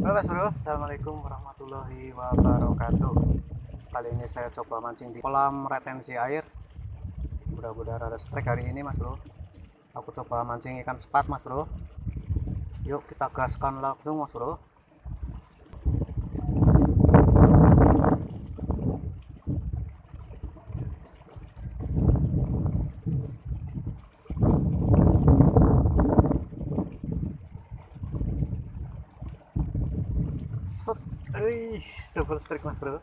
Halo Mas Bro, Assalamualaikum warahmatullahi wabarakatuh. Kali ini saya coba mancing di kolam retensi air. Mudah-mudahan ada strike hari ini Mas Bro. Aku coba mancing ikan sepat Mas Bro. Yuk kita gaskan langsung Mas Bro. Set, double strike Mas Bro.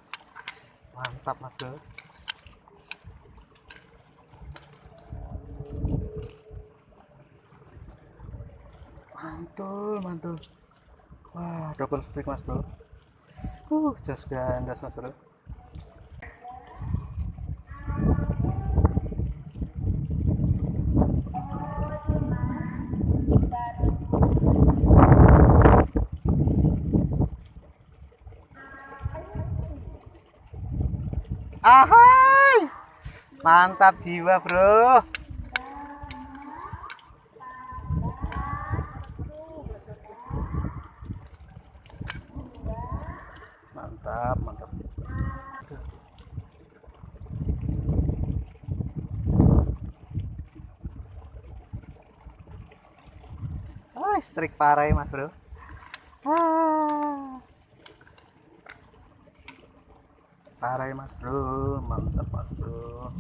Mantap Mas Bro. Mantul, mantul. Wah, double strike Mas Bro. Jas gandas Mas Bro. Ahai, mantap jiwa Bro. Mantap, mantap. Strik parah ya Mas Bro. Ah, parah ya Mas Bro, mantap Mas Bro.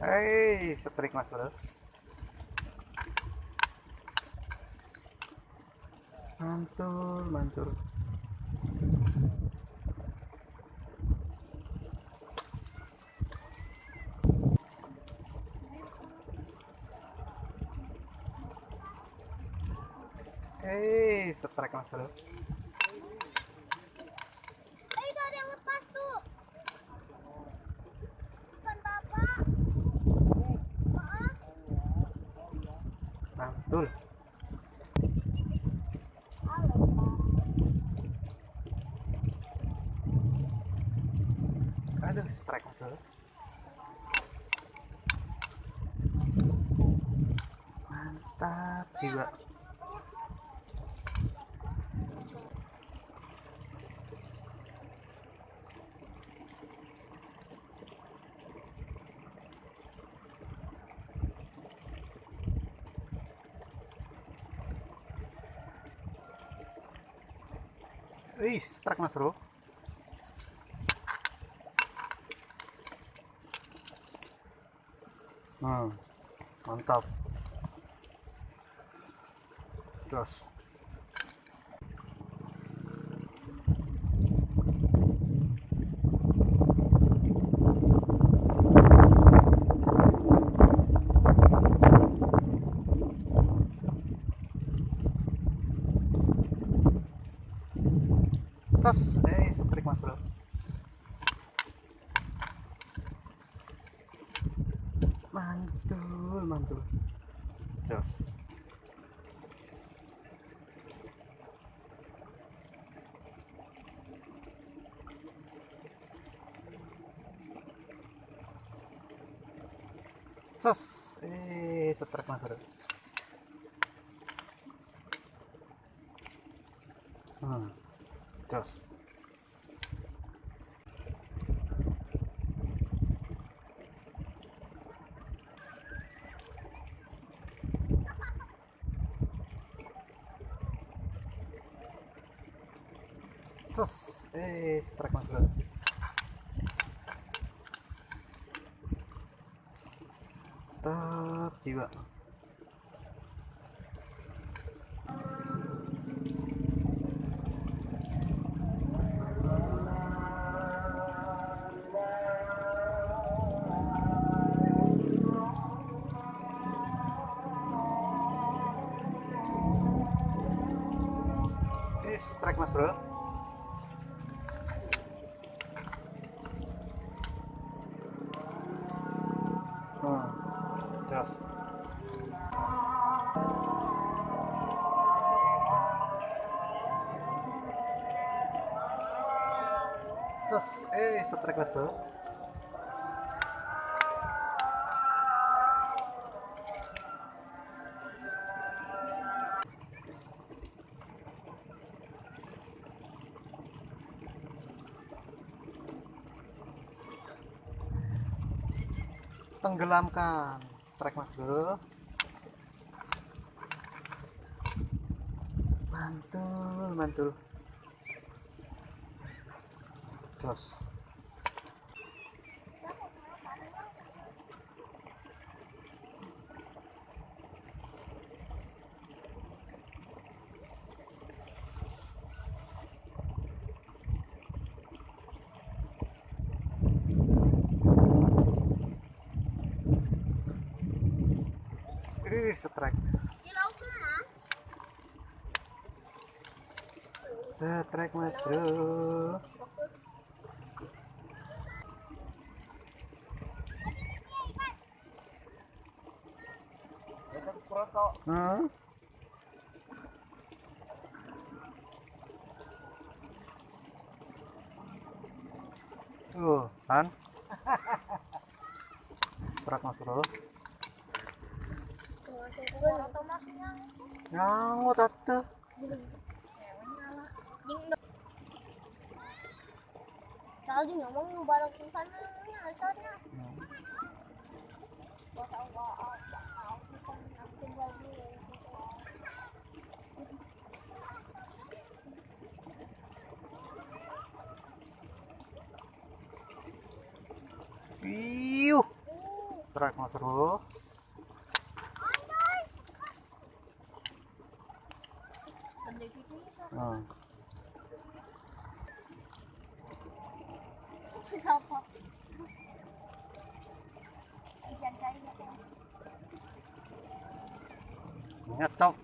Hei, strik Mas Bro. Mantul, mantul. Strike Mas Bro. Itu ada yang lepas tuh. Bukan bapak. Mantul. Aduh, strike Mas Bro. Mantap jiwa. Strike Mas Bro. Mantap. Terus. Strike Mas Bro. Mantul, mantul. Jos. Strike Mas Bro. Jos. Strike Mas Bro. Mantap jiwa. Strike Mas Bro. Jos. Cus, strike mas bro. Tenggelamkan, strike mas bro. Mantul, mantul. Jos. Strike. Strike mas bro. Hmm? Tuh kan? Strike mas bro. Nyangut atuh. Tadi ngomong lu balok ke sana asalnya. Iyuh. Strike mas bro. Hmm. Siapa? Isan saya Nyetop.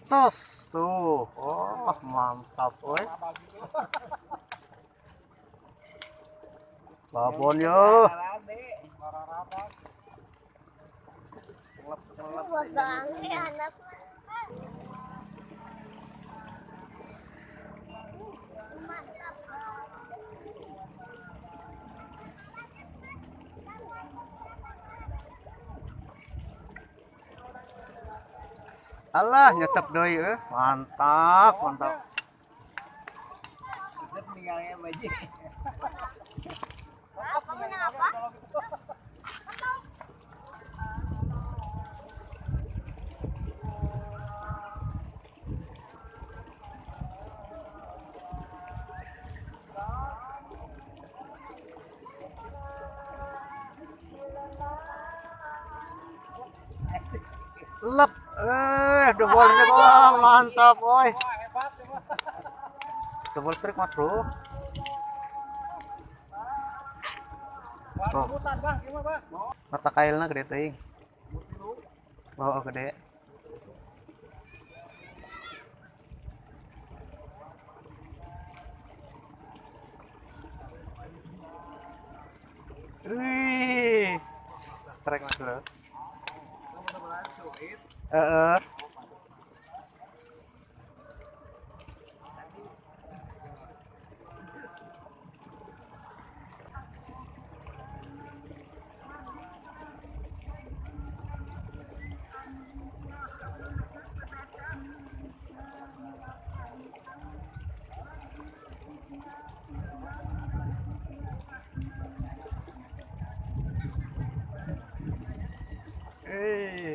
Tos tuh. Oh, mantap, woi. Babon yo. buat banget anak. Mantap. Alah, nyecep deui mantap, mantap. Apa kenapa? Lep, double trik, wah mantap, woi. Double trik mas bro. Oh. Mata kailnya gede ting. Oh, gede. Wih, strike mas bro.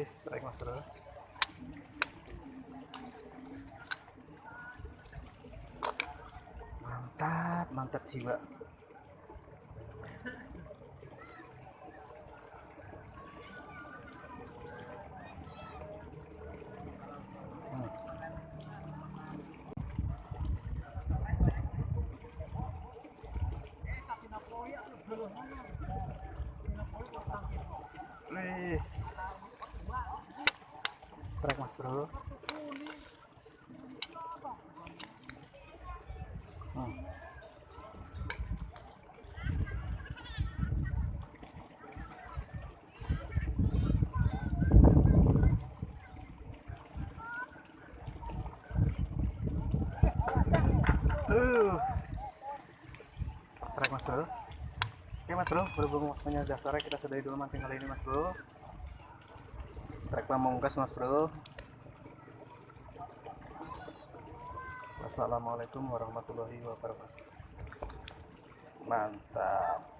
Strike mas bro. Mantap, mantap jiwa. Strike mas bro. Strike mas bro. Oke mas bro, berhubung waktunya udah sore, kita sudahi dulu mancing kali ini mas bro. Strike pamungkas mas bro. Wassalamualaikum warahmatullahi wabarakatuh. Mantap.